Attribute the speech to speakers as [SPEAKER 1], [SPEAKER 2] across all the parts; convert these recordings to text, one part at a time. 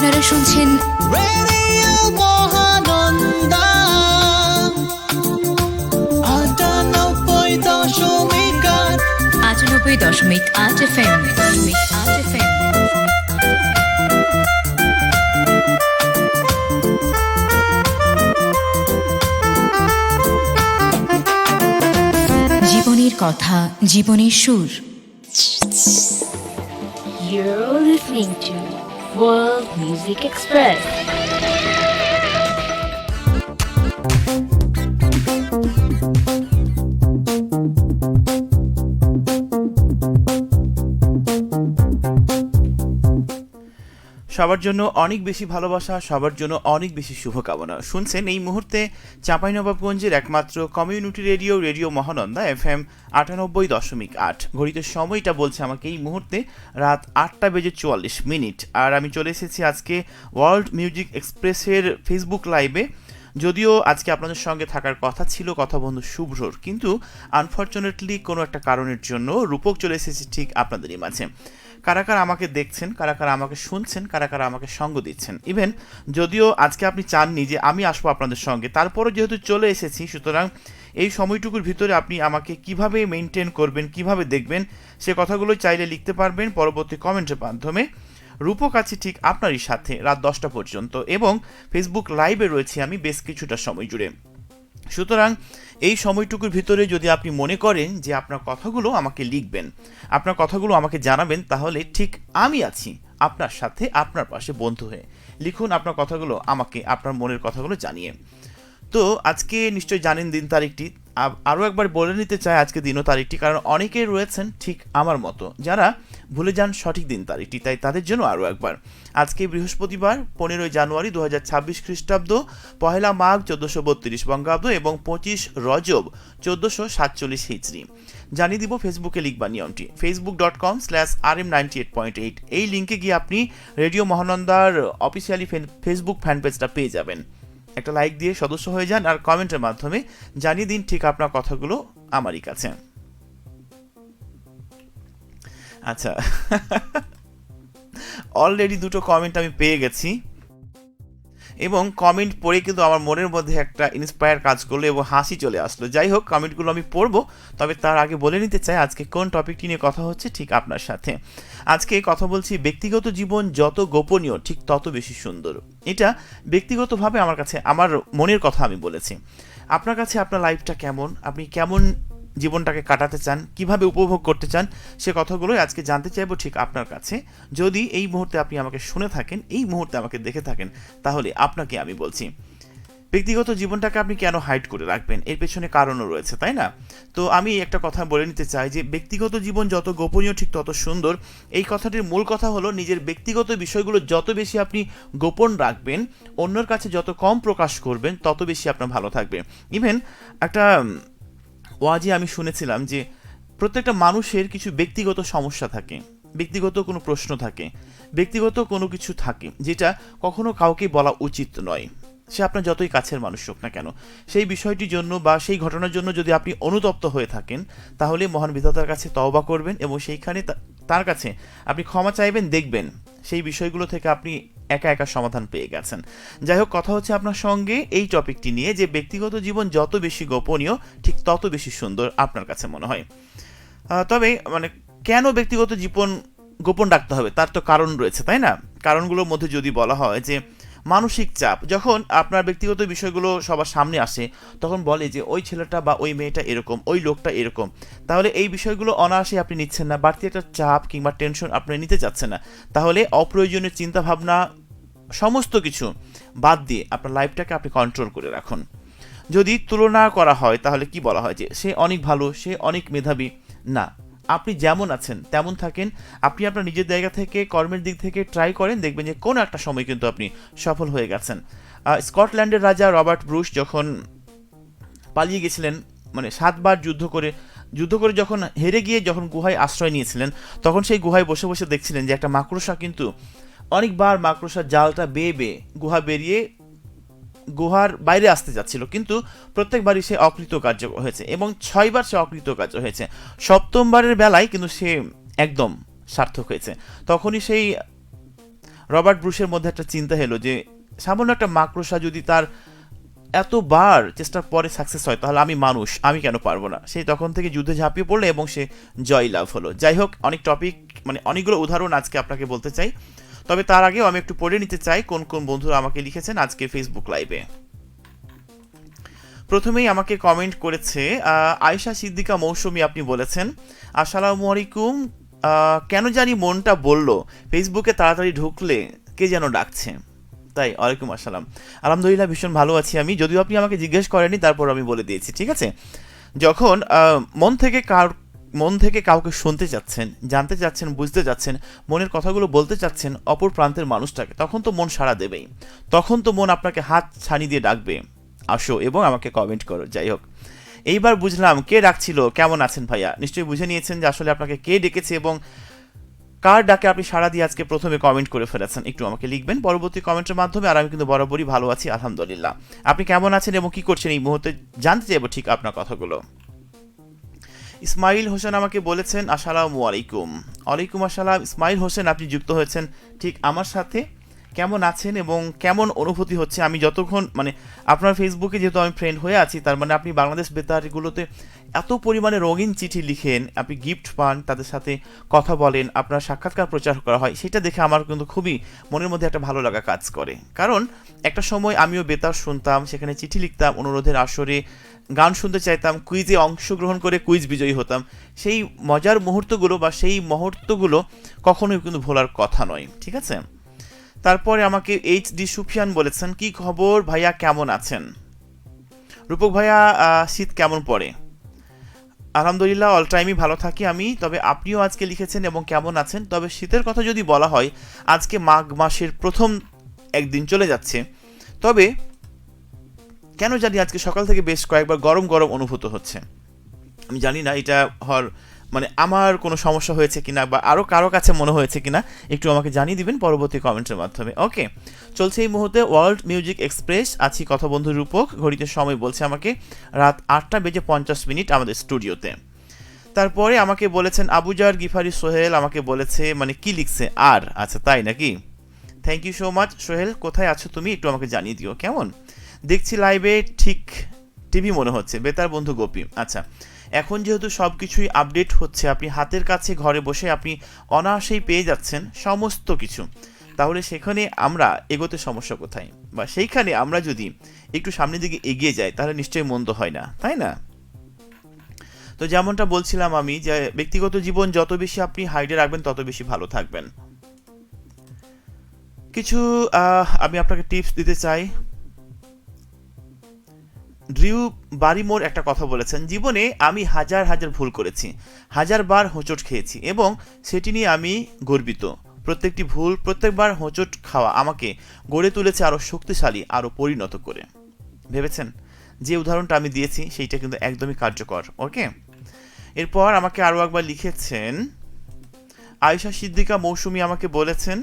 [SPEAKER 1] আপনারা শুনছেন
[SPEAKER 2] radio Mahananda
[SPEAKER 1] 98.8 FM। জীবনের কথা, জীবনের সুর।
[SPEAKER 3] You're listening to World Music Express.
[SPEAKER 4] সবার জন্য অনেক বেশি ভালোবাসা, সবার জন্য অনেক বেশি শুভকামনা। শুনছেন এই মুহূর্তে চাঁপাইনবাবগঞ্জের একমাত্র community radio, radio Mahananda FM 98.8। ঘড়িতে সময়টা বলছে আমাকে এই মুহূর্তে রাত 8:44। আর আমি চলে এসেছি আজকে ওয়ার্ল্ড মিউজিক এক্সপ্রেসের ফেসবুক লাইভে। যদিও আজকে আপনাদের সঙ্গে থাকার কথা ছিল কথা বন্ধু শুভ্রর, কিন্তু আনফর্চুনেটলি কোনো একটা কারণের জন্য রূপক চলে এসেছে ঠিক আপনাদেরই মাঝে। কারা কারা আমাকে দেখছেন, কারা কারা আমাকে শুনছেন, কারা কারা আমাকে সঙ্গ দিচ্ছেন। ইভেন যদিও আজকে আপনি চাননি যে আমি আসবো আপনাদের সঙ্গে, তারপরও যেহেতু চলে এসেছি, সুতরাং এই সময়টুকুর ভিতরে আপনি আমাকে কিভাবে মেনটেন করবেন, কিভাবে দেখবেন, সে কথাগুলো চাইলে লিখতে পারবেন পরবর্তী কমেন্টের মাধ্যমে। রূপক আছে ঠিক আপনারই সাথে রাত 10টা পর্যন্ত, এবং ফেসবুক লাইভে রয়েছি আমি বেশ কিছুটা সময় জুড়ে। সুতরাং এই সময়টুকুর ভিতরে যদি আপনি মনে করেন যে আপনার কথাগুলো আমাকে লিখবেন, আপনার কথাগুলো আমাকে জানাবেন, তাহলে ঠিক আমি আছি আপনার সাথে, আপনার পাশে বন্ধু হয়ে। লিখুন আপনার কথাগুলো আমাকে, আপনার মনের কথাগুলো জানিয়ে। তো আজকে নিশ্চয়ই জানেন দিন তারিখটি, আরও একবার বলে নিতে চাই আজকে দিন ও তারিখটি, কারণ অনেকেই রয়েছেন ঠিক আমার মতো যারা ভুলে যান সঠিক দিন তারিখটি, তাই তাদের জন্য আরও একবার। আজকে বৃহস্পতিবার 15 জানুয়ারি 2026 খ্রিস্টাব্দ, 1 মাঘ 1432 বঙ্গাব্দ এবং 25 রজব 1447 হিজরি। জানিয়ে দিব ফেসবুকে লিখবা নিয়মটি, facebook.com/rm98.8। এই লিঙ্কে গিয়ে আপনি রেডিও মহানন্দার অফিসিয়ালি ফেসবুক ফ্যান পেজটা পেয়ে যাবেন। একটা লাইক দিয়ে সদস্য হয়ে যান আর কমেন্টের মাধ্যমে জানিয়ে দিন ঠিক আপনার কথাগুলো আমারই কাছে। আচ্ছা, অলরেডি 2টো কমেন্ট আমি পেয়ে গেছি, এবং কমেন্ট পড়ে কিন্তু আমার মনের মধ্যে একটা ইন্সপায়ার কাজ করলো এবং হাসি চলে আসলো। যাই হোক, কমেন্টগুলো আমি পড়বো, তবে তার আগে বলে নিতে চাই আজকে কোন টপিকটি নিয়ে কথা হচ্ছে ঠিক আপনার সাথে। আজকে কথা বলছি ব্যক্তিগত জীবন যত গোপনীয় ঠিক তত বেশি সুন্দর। এটা ব্যক্তিগতভাবে আমার কাছে আমার মনের কথা আমি বলেছি। আপনার কাছে আপনার লাইফটা কেমন, আপনি কেমন জীবনটাকে কাটাতে চান, কিভাবে উপভোগ করতে চান, সে কথাগুলোই আজকে জানতে চাইবো ঠিক আপনার কাছে। যদি এই মুহূর্তে আপনি আমাকে শুনে থাকেন, এই মুহূর্তে আমাকে দেখে থাকেন, তাহলে আপনাকে আমি বলছি ব্যক্তিগত জীবনটাকে আপনি কেন হাইড করে রাখবেন, এর পেছনে কারণও রয়েছে, তাই না? তো আমি একটা কথা বলে নিতে চাই যে ব্যক্তিগত জীবন যত গোপনীয় ঠিক তত সুন্দর। এই কথাটির মূল কথা হলো নিজের ব্যক্তিগত বিষয়গুলো যত বেশি আপনি গোপন রাখবেন, অন্যের কাছে যত কম প্রকাশ করবেন, তত বেশি আপনার ভালো থাকবে। ইভেন একটা ওয়াজে আমি শুনেছিলাম যে প্রত্যেকটা মানুষের কিছু ব্যক্তিগত সমস্যা থাকে, ব্যক্তিগত কোনো প্রশ্ন থাকে, ব্যক্তিগত কোনো কিছু থাকে যেটা কখনো কাউকে বলা উচিত নয়, সে আপনার যতই কাছের মানুষ হোক না কেন। সেই বিষয়টির জন্য বা সেই ঘটনার জন্য যদি আপনি অনুতপ্ত হয়ে থাকেন, তাহলে মহান বিধাতার কাছে তওবা করবেন এবং সেইখানে তার কাছে আপনি ক্ষমা চাইবেন, দেখবেন সেই বিষয়গুলো থেকে আপনি একা একা সমাধান পেয়ে গেছেন। যাই হোক, কথা হচ্ছে আপনার সঙ্গে এই টপিকটি নিয়ে যে ব্যক্তিগত জীবন যত বেশি গোপনীয় ঠিক তত বেশি সুন্দর আপনার কাছে মনে হয়। তবে কেন ব্যক্তিগত জীবন গোপন রাখতে হবে, তার তো কারণ রয়েছে, তাই না? কারণগুলোর মধ্যে যদি বলা হয় যে মানসিক চাপ, যখন আপনার ব্যক্তিগত বিষয়গুলো সবার সামনে আসে, তখন বলে যে ওই ছেলেটা বা ওই মেয়েটা এরকম, ওই লোকটা এরকম, তাহলে এই বিষয়গুলো অনায়াসে আপনি নিচ্ছেন না, বাড়তি একটা চাপ কিংবা টেনশন আপনি নিতে চাচ্ছেন না, তাহলে অপ্রয়োজনীয় চিন্তাভাবনা সমস্ত কিছু বাদ দিয়ে আপনার লাইফটাকে আপনি কন্ট্রোল করে রাখুন। যদি তুলনা করা হয় তাহলে কি বলা হয় যে সে অনেক ভালো, সে অনেক মেধাবী, না, আপনি যেমন আছেন তেমন থাকেন। আপনি আপনার নিজের জায়গা থেকে কর্মের দিক থেকে ট্রাই করেন, দেখবেন যে কোনো একটা সময় কিন্তু আপনি সফল হয়ে গেছেন। স্কটল্যান্ডের রাজা রবার্ট ব্রুস যখন পালিয়ে গেছিলেন, 7বার যুদ্ধ করে যখন হেরে গিয়ে যখন গুহায় আশ্রয় নিয়েছিলেন, তখন সেই গুহায় বসে বসে দেখছিলেন যে একটা মাকড়সা কিন্তু অনেকবার মাকড়সার জালটা বেয়ে গুহা বেরিয়ে গুহার বাইরে আসতে যাচ্ছিল, কিন্তু প্রত্যেকবারই সে অকৃতকার্য হয়েছে এবং 6বার সে অকৃতকার্য হয়েছে। 7ম বারের বেলায় কিন্তু সে একদম সার্থক হয়েছে। তখনই সেই রবার্ট ব্রুশের মধ্যে একটা চিন্তা এলো যে সামান্য একটা মাকড়সা যদি তার এতবার চেষ্টার পরে সাকসেস হয় তাহলে আমি মানুষ, আমি কেন পারবো না। সেই তখন থেকে যুদ্ধে ঝাঁপিয়ে পড়লো এবং সে জয় লাভ হলো। যাই হোক, অনেক টপিক মানে অনেকগুলো উদাহরণ আজকে আপনাকে বলতে চাই, তবে তার আগেও আমি একটু পড়ে নিতে চাই কোন কোন বন্ধুরা আমাকে লিখেছেন আজকে ফেসবুক লাইভে। প্রথমেই আমাকে কমেন্ট করেছে আয়েশা সিদ্দিকা মৌসুমী, আপনি বলেছেন আসসালামু আলাইকুম, কেন জানি মনটা বলল ফেসবুকে তাড়াতাড়ি ঢুকলে কে যেন ডাকছে, তাই ওয়ালাইকুম আসসালাম। আলহামদুলিল্লাহ ভীষণ ভালো আছি আমি, যদিও আপনি আমাকে জিজ্ঞেস করেননি তারপর আমি বলে দিয়েছি, ঠিক আছে। যখন মন থেকে কাউকে শুনতে চাচ্ছেন, জানতে চাচ্ছেন, বুঝতে চাচ্ছেন, মনের কথাগুলো বলতে চাচ্ছেন অপর প্রান্তের মানুষটাকে, তখন তো মন সাড়া দেবেই, তখন তো মন আপনাকে হাত ছানি দিয়ে ডাকবে, আসো এবং আমাকে কমেন্ট করো। যাই হোক, এইবার বুঝলাম কে ডাকছিল। কেমন আছেন ভাইয়া? নিশ্চয়ই বুঝে নিয়েছেন যে আসলে আপনাকে কে ডেকেছে এবং কার ডাকে আপনি সাড়া দিয়ে আজকে প্রথমে কমেন্ট করে ফেলেছেন। একটু আমাকে লিখবেন পরবর্তী কমেন্টের মাধ্যমে। আর আমি কিন্তু বরাবরই ভালো আছি আলহামদুলিল্লাহ। আপনি কেমন আছেন এবং কি করছেন এই মুহূর্তে জানতে চাইবো ঠিক আপনার কথাগুলো। ইসমাইল হোসেন আমাকে বলেছেন আসসালামু আলাইকুম। ওয়ালাইকুম আসসালাম। ইসমাইল হোসেন, আপনি যুক্ত হয়েছেন ঠিক আমার সাথে। কেমন আছেন এবং কেমন অনুভূতি হচ্ছে? আমি যতক্ষণ মানে আপনার ফেসবুকে যেহেতু আমি ফ্রেন্ড হয়ে আছি, তার মানে আপনি বাংলাদেশ বেতারগুলোতে এত পরিমাণে রঙিন চিঠি লিখেন, আপনি গিফট পান, তাদের সাথে কথা বলেন, আপনার সাক্ষাৎকার প্রচার করা হয়, সেটা দেখে আমার কিন্তু খুবই মনের মধ্যে একটা ভালো লাগা কাজ করে। কারণ একটা সময় আমিও বেতার শুনতাম, সেখানে চিঠি লিখতাম, অনুরোধের আসরে গান শুনতে চাইতাম, কুইজে অংশগ্রহণ করে কুইজ বিজয়ী হতাম। সেই মজার মুহূর্তগুলো বা সেই মুহূর্তগুলো কখনোই কিন্তু ভোলার কথা নয়, ঠিক আছে। তারপরে আমাকে এইচডি সুফিয়ান বলেছেন কি খবর ভাইয়া, কেমন আছেন? রূপক ভাইয়া, শীত কেমন পড়ে? আলহামদুলিল্লাহ অল টাইমই ভালো থাকি আমি। তবে আপনিও আজকে লিখেছেন এবং কেমন আছেন। তবে শীতের কথা যদি বলা হয়, আজকে মাঘ মাসের প্রথম একদিন চলে যাচ্ছে, তবে কেন জানি আজকে সকাল থেকে বেশ কয়েকবার গরম গরম অনুভূত হচ্ছে। আমি জানি না এটা হওয়ার মানে আমার কোনো সমস্যা হয়েছে কিনা বা আরও কারো কাছে মনে হয়েছে কিনা, একটু আমাকে জানিয়ে দিবেন পরবর্তী কমেন্টের মাধ্যমে। ওকে, চলছে এই মুহূর্তে ওয়ার্ল্ড মিউজিক এক্সপ্রেস, আছি কথা বন্ধু রূপক। ঘড়িতে সময় বলছে আমাকে রাত 8:50 আমাদের স্টুডিওতে। তারপরে আমাকে বলেছেন আবুজার গিফারি সোহেল, আমাকে বলেছে মানে কি লিখছে আর, আচ্ছা তাই নাকি, thank you so much Sohel. কোথায় আছো তুমি, একটু আমাকে জানিয়ে দিও কেমন। দেখছি লাইভে ঠিক টিভি মনে হচ্ছে, বেতার বন্ধু গোপী। আচ্ছা, এখন যেহেতু সব কিছুই আপডেট হচ্ছে, আপনি হাতের কাছে ঘরে বসে আপনি অনায়াসেই পেয়ে যাচ্ছেন সমস্ত কিছু, তাহলে সেখানে আমরা এগোতে সমস্যা কোথায়? বা সেইখানে আমরা যদি একটু সামনের দিকে এগিয়ে যাই তাহলে নিশ্চয়ই মন্দ হয় না, তাই না? তো যেমনটা বলছিলাম আমি, যে ব্যক্তিগত জীবন যত বেশি আপনি হাইডে রাখবেন তত বেশি ভালো থাকবেন। কিছু আমি আপনাকে টিপস দিতে চাই। ড্রিউ বারিমোর একটা কথা বলেছেন, জীবনে আমি হাজার হাজার ভুল করেছি, হাজারবার হোঁচট খেয়েছি এবং সেটি নিয়ে আমি গর্বিত। প্রত্যেকটি ভুল, প্রত্যেকবার হোঁচট খাওয়া আমাকে গড়ে তুলেছে আরও শক্তিশালী, আরও পরিণত করে। ভেবেছেন যে উদাহরণটা আমি দিয়েছি সেইটা কিন্তু একদমই কার্যকর। ওকে, এরপর আমাকে আরও একবার লিখেছেন আয়েশা সিদ্দিকা মৌসুমী, আমাকে বলেছেন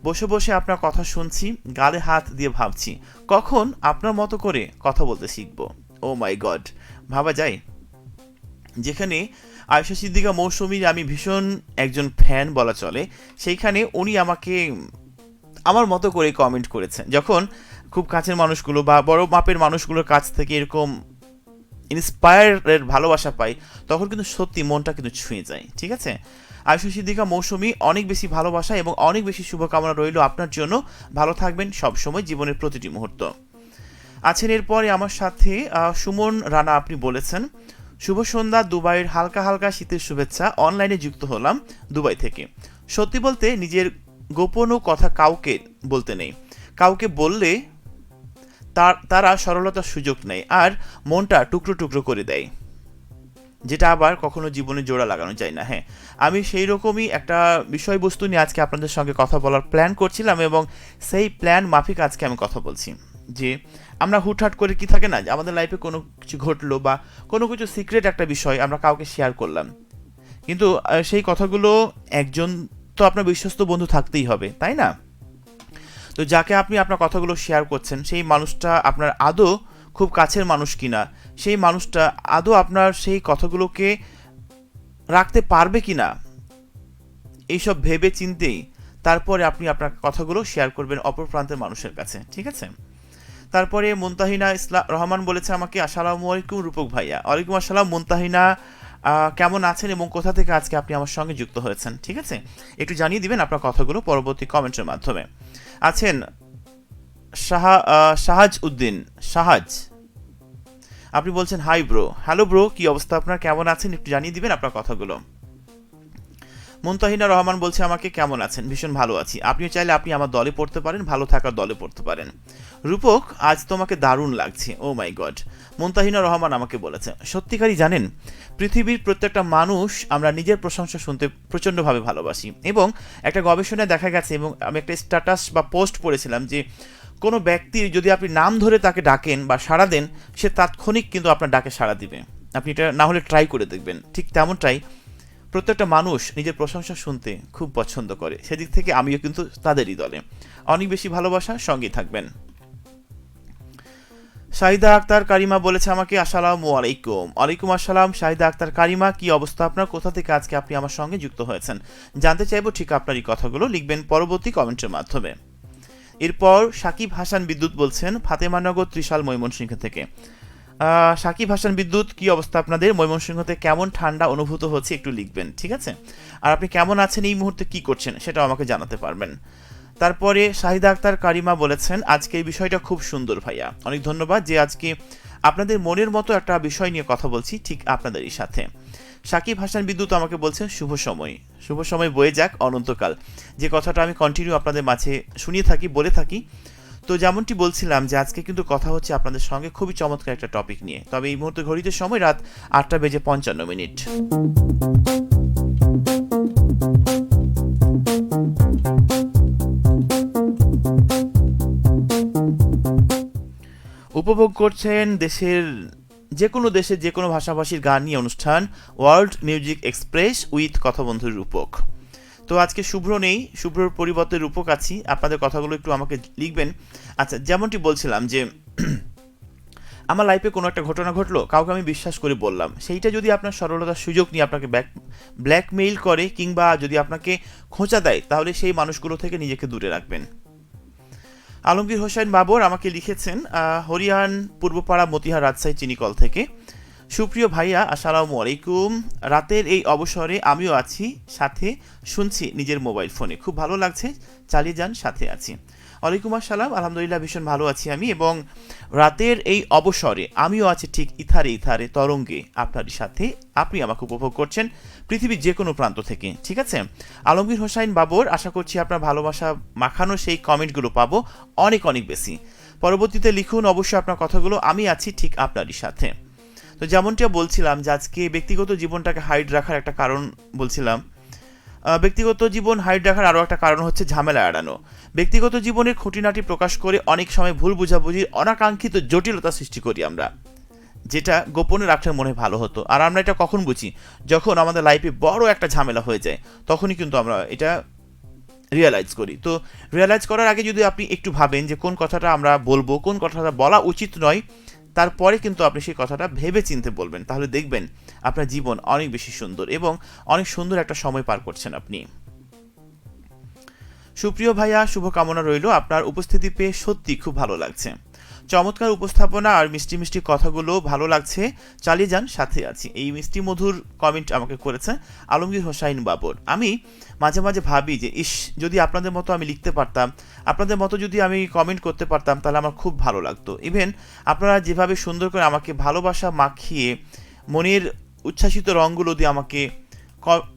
[SPEAKER 4] বসে বসে আপনার কথা শুনছি, গালে হাত দিয়ে ভাবছি কখন আপনার মতো করে কথা বলতে শিখব। ও মাই গড, ভাবা যায়? যেখানে আয়েশা সিদ্দিকা মৌসুমীর আমি ভীষণ একজন ফ্যান বলা চলে, সেইখানে উনি আমাকে আমার মতো করে কমেন্ট করেছেন। যখন খুব কাছের মানুষগুলো বা বড় মাপের মানুষগুলোর কাছ থেকে এরকম ইন্সপায়ারের ভালোবাসা পাই, তখন কিন্তু সত্যি মনটা কিন্তু ছুঁয়ে যায়, ঠিক আছে। আয়েশা সিদ্দিকা মৌসুমী, অনেক বেশি ভালোবাসা এবং অনেক বেশি শুভকামনা রইল আপনার জন্য। ভালো থাকবেন সবসময় জীবনের প্রতিটি মুহূর্ত। আছেন এরপরে আমার সাথে সুমন রানা, আপনি বলেছেন শুভ সন্ধ্যা, দুবাইয়ের হালকা হালকা শীতের শুভেচ্ছা, অনলাইনে যুক্ত হলাম দুবাই থেকে। সত্যি বলতে নিজের গোপনও কথা কাউকে বলতে নেই, কাউকে বললে তারা সরলতার সুযোগ নেয় আর মনটা টুকরো টুকরো করে দেয়, যেটা আবার কখনো জীবনে জোড়া লাগানো যায় না। হ্যাঁ, আমি সেই রকমই একটা বিষয়বস্তু নিয়ে আজকে আপনাদের সঙ্গে কথা বলার প্ল্যান করছিলাম এবং সেই প্ল্যান মাফিক আজকে আমি কথা বলছি। যে আমরা হুটহাট করে কি থাকে না, যে আমাদের লাইফে কোনো কিছু ঘটলো বা কোনো কিছু সিক্রেট একটা বিষয় আমরা কাউকে শেয়ার করলাম, কিন্তু সেই কথাগুলো একজন তো আপনার বিশ্বস্ত বন্ধু থাকতেই হবে, তাই না? তো যাকে আপনি আপনার কথাগুলো শেয়ার করছেন সেই মানুষটা আপনার আদৌ খুব কাছের মানুষ কিনা, সেই মানুষটা আদৌ আপনার সেই কথাগুলোকে রাখতে পারবে কিনা, এইসব ভেবে চিন্তেই তারপরে আপনি আপনার কথাগুলো শেয়ার করবেন অপর প্রান্তের মানুষের কাছে, ঠিক আছে? তারপরে মুনতাহিনা রহমান বলেছে আমাকে, আসসালামু আলাইকুম রূপক ভাইয়া। ওয়ালাইকুম আসসালাম মুনতাহিনা, কেমন আছেন এবং কোথা থেকে আজকে আপনি আমার সঙ্গে যুক্ত হয়েছেন, ঠিক আছে? একটু জানিয়ে দিবেন আপনার কথাগুলো পরবর্তী কমেন্টের মাধ্যমে। আছেন শাহাজ উদ্দিন শাহাজ, আপনি বলছেন হাই ব্রো। হ্যালো ব্রো, কি অবস্থা আপনার, কেমন আছেন, একটু জানিয়ে দিবেন আপনার কথাগুলো। মুনতাহিনা রহমান বলছে আমাকে, কেমন আছেন, ভীষণ ভালো আছি। আপনিও চাইলে আপনি আমার দলে পড়তে পারেন, ভালো থাকার দলে পড়তে পারেন। রূপক, আজ তোমাকে দারুণ লাগছে। ও মাই গড, মুনতাহিনা রহমান আমাকে বলেছে। সত্যিকারই জানেন, পৃথিবীর প্রত্যেকটা মানুষ আমরা নিজের প্রশংসা শুনতে প্রচণ্ডভাবে ভালোবাসি, এবং একটা গবেষণায় দেখা গেছে, এবং আমি একটা স্ট্যাটাস বা পোস্ট পড়েছিলাম যে কোনো ব্যক্তির যদি আপনি নাম ধরে তাকে ডাকেন বা সাড়া দেন, সে তাৎক্ষণিক কিন্তু আপনার ডাকে সাড়া দিবে। আপনি এটা না হলে ট্রাই করে দেখবেন। ঠিক তেমনটাই প্রত্যেকটা মানুষ নিজের প্রশংসা শুনতে খুব পছন্দ করে, সেদিক থেকে আমিও কিন্তু তাদেরই দলে। অনেক বেশি ভালোবাসা, সঙ্গে থাকবেন। শাহিদা আক্তার কারিমা বলেছে আমাকে, আসসালামু আলাইকুম। ওয়ালাইকুম আসসালাম শাহিদা আক্তার কারিমা, কি অবস্থা আপনার, কোথা থেকে আজকে আপনি আমার সঙ্গে যুক্ত হয়েছেন জানতে চাইবো। ঠিক আপনারই কথাগুলো লিখবেন পরবর্তী কমেন্টের মাধ্যমে। এরপর সাকিব হাসান বিদ্যুৎ বলছেন ফাতেমানগর ত্রিশাল ময়মনসিংহ থেকে। সাকিব হাসান বিদ্যুৎ, কি অবস্থা আপনাদের, ময়মনসিংহতে কেমন ঠান্ডা অনুভূত হচ্ছে একটু লিখবেন, ঠিক আছে? আর আপনি কেমন আছেন, এই মুহূর্তে কি করছেন সেটাও আমাকে জানাতে পারবেন। তারপরে শাহিদা আক্তার কারিমা বলেছেন, আজকে এই বিষয়টা খুব সুন্দর ভাইয়া, অনেক ধন্যবাদ যে আজকে আপনাদের মনের মতো একটা বিষয় নিয়ে কথা বলছি ঠিক আপনাদেরই সাথে। সাকিব হাসান বিদ্যুৎ আমাকে বলছেন, শুভ সময় বয়ে যাক অনন্তকাল, যে কথাটা আমি কন্টিনিউ আপনাদের মাঝে শুনিয়ে থাকি, বলে থাকি। তো যেমনটি বলছিলাম যে আজকে কিন্তু কথা হচ্ছে আপনাদের সঙ্গে খুবই চমৎকার একটা টপিক নিয়ে। তবে এই মুহূর্তে ঘড়িতে সময় রাত 8:55। উপভোগ করছেন যে কোনো দেশের যে কোনো ভাষাভাষীর গান নিয়ে অনুষ্ঠান ওয়ার্ল্ড মিউজিক এক্সপ্রেস উইথ কথাবন্ধু রূপক। তো আজকে শুভ্র নেই, শুভ্রর পরিবর্তে রূপক আছি। আপনাদের কথাগুলো একটু আমাকে লিখবেন। আচ্ছা, যেমনটি বলছিলাম যে আমার লাইফে কোনো একটা ঘটনা ঘটলো, কাউকে আমি বিশ্বাস করে বললাম, সেইটা যদি আপনার সরলতার সুযোগ নিয়ে আপনাকে ব্ল্যাকমেইল করে কিংবা যদি আপনাকে খোঁচা দেয়, তাহলে সেই মানুষগুলো থেকে নিজেকে দূরে রাখবেন। আলমগীর হোসেন বাবর আমাকে লিখেছেন হরিয়ান পূর্বপাড়া মতিহার রাজশাহী চিনিকল থেকে। সুপ্রিয় ভাইয়া, আসসালামু আলাইকুম। রাতের এই অবসরে আমিও আছি, সাথে শুনছি নিজের মোবাইল ফোনে, খুব ভালো লাগছে, চালিয়ে যান, সাথে আছি। ওয়ালাইকুম আসসালাম, আলহামদুলিল্লাহ ভীষণ ভালো আছি আমি, এবং রাতের এই অবসরে আমিও আছি ঠিক ইথারে তরঙ্গে আপনারই সাথে। আপনি আমাকে উপভোগ করছেন পৃথিবীর যে কোনো প্রান্ত থেকে, ঠিক আছে? আলমগীর হোসাইন বাবর, আশা করছি আপনার ভালোবাসা মাখানো সেই কমেন্টগুলো পাবো অনেক অনেক বেশি। পরবর্তীতে লিখুন অবশ্যই আপনার কথাগুলো, আমি আছি ঠিক আপনারই সাথে। তো যেমনটা বলছিলাম যে আজকে ব্যক্তিগত জীবনটাকে হাইড রাখার একটা কারণ বলছিলাম। ব্যক্তিগত জীবন হাইড রাখার আরও একটা কারণ হচ্ছে ঝামেলা এড়ানো। ব্যক্তিগত জীবনের খুঁটিনাটি প্রকাশ করে অনেক সময় ভুল বোঝাবুঝির অনাকাঙ্ক্ষিত জটিলতা সৃষ্টি করি আমরা, যেটা গোপনে রাখলে মনে ভালো হতো। আর আমরা এটা কখন বুঝি, যখন আমাদের লাইফে বড় একটা ঝামেলা হয়ে যায়, তখনই কিন্তু আমরা এটা রিয়েলাইজ করি। তো রিয়েলাইজ করার আগে যদি আপনি একটু ভাবেন যে কোন কথাটা আমরা বলবো, কোন কথাটা বলা উচিত নয়, তারপরে কিন্তু আপনি সেই কথাটা ভেবে চিন্তে বলবেন, তাহলে দেখবেন আপনার জীবন অনেক বেশি সুন্দর এবং অনেক সুন্দর একটা সময় পার করছেন আপনি। সুপ্রিয় ভাইয়া, শুভকামনা রইল। আপনার উপস্থিতি পেয়ে সত্যি খুব ভালো লাগছে, চমৎকার উপস্থাপনা আর মিষ্টি মিষ্টি কথাগুলো ভালো লাগছে, চালিয়ে যান, সাথে আছি। এই মিষ্টি মধুর কমেন্ট আমাকে করেছে আলমগীর হোসাইন বাবর। আমি মাঝে মাঝে ভাবি যে ইস, যদি আপনাদের মতো আমি লিখতে পারতাম, আপনাদের মতো যদি আমি কমেন্ট করতে পারতাম, তাহলে আমার খুব ভালো লাগতো। ইভেন আপনারা যেভাবে সুন্দর করে আমাকে ভালোবাসা মাখিয়ে মনের উচ্ছ্বাসিত রঙগুলো দিয়ে আমাকে